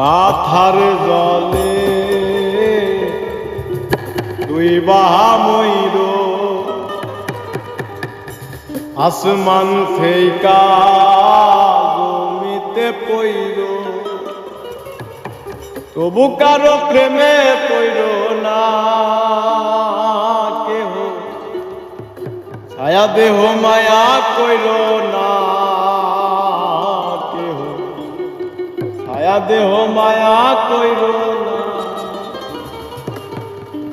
পাথার জলে তুই বাহা ময়ূর আসমান থেইকা জমিতে পইর তবু কারো প্রেমে পইর না কেহ ছায়া দেহ মায়া কইর না কেহ ছায়া দেহ মায়া কইর না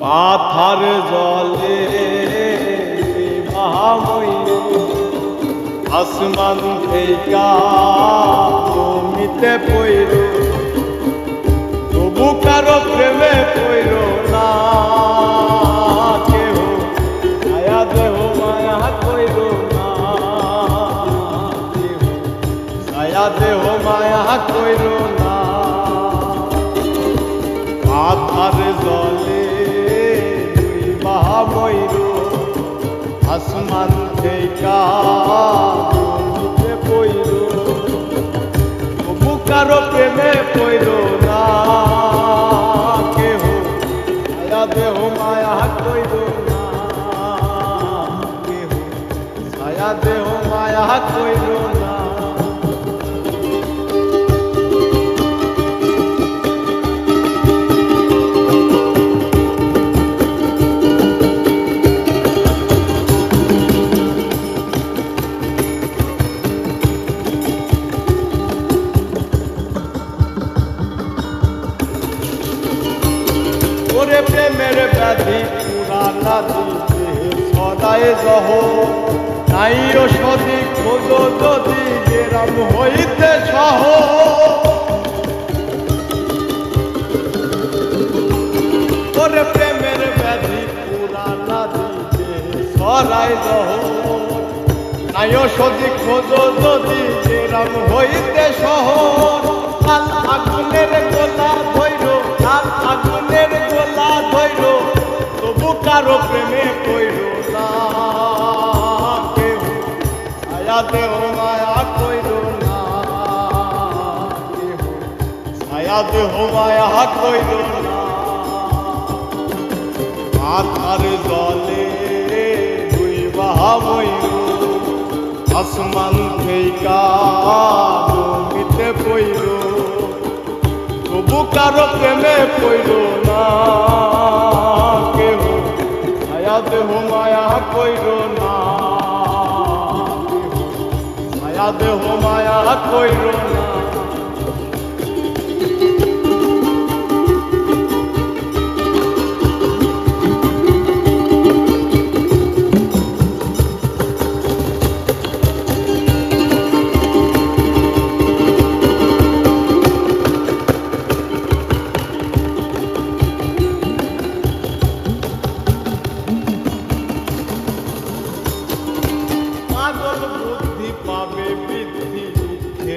পাথার জলে আসমান থেইকা জমিতে পইর তবু কারো প্রেমে পইর না কেহ ছায়া দেহ মায়া কইর না কেহ ছায়া দেহ মায়া কইর না পাথার জলে দুই বাহা ময়ূর আসমান থেইকা জমিতে পইর তবু কারো প্রেমে পইর না কেহ ছায়া দেহ মায়া কইর না কেহ ছায়া দেহ মায়া কইর না ওরে প্রেমের ব্যাধি পুরানা দিতে সদায় জহ নাই ও সদি খোঁজ যদি গেরাম হইতে সহ ওরে প্রেমের ব্যাধি পুরানা দিতে সদায় জহ নাই ও সদি খোঁজ যদি গেরাম হইতে সহ আগুনের গোলা ধৈর আগুনের গোলা ধৈর তবু কারো প্রেমে পইর না কেহ ছায়া দেহ মায়া কইর না কেহ ছায়া দেহ মায়া কইর না পাথার জলে দুই বাহা ময়ূর আসমান থেইকা জমিতে পইর তবু কারো প্রেমে পইর না কেহ ছায়া দেহ মায়া কইর না কেহ ছায়া দেহ মায়া কইর না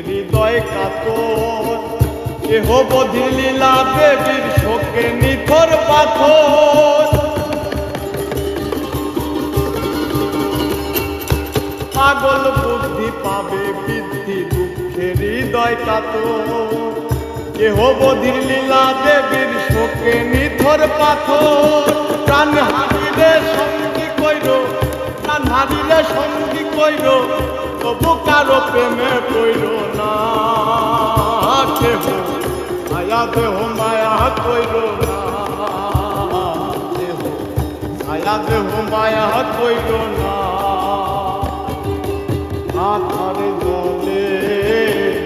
হৃদয় কাতর কেহ বধি লীলা দেবীর শোকে নিথর পাথর পাগল বুদ্ধি পাবে বৃদ্ধি দুঃখে হৃদয় কাতর কেহ বধির লীলা দেবীর শোকে নিথর পাথর প্রাণ হারিলে সঙ্গী কইর প্রাণ হারিলে সঙ্গী কইর তবু কারো প্রেমে পইর না কেহ ছায়া দেহ মায়া কইর না কেহ ছায়া দেহ মায়া কইর না পাথার জলে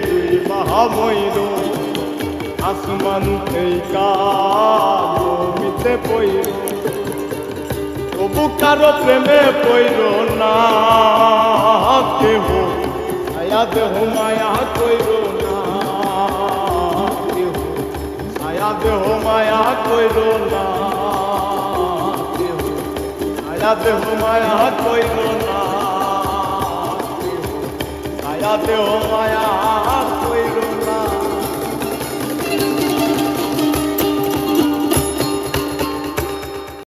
দুই বাহা ময়ূর আসমান থেইকা জমিতে পইর তবু কারো প্রেমে পইর না কেহ ছায়া দেহ মায়া কইর না কেহ ছায়া দেহ মায়া কইর না কেহ ছায়া দেহ মায়া কইর না কেহ ছায়া দেহ মায়া কইর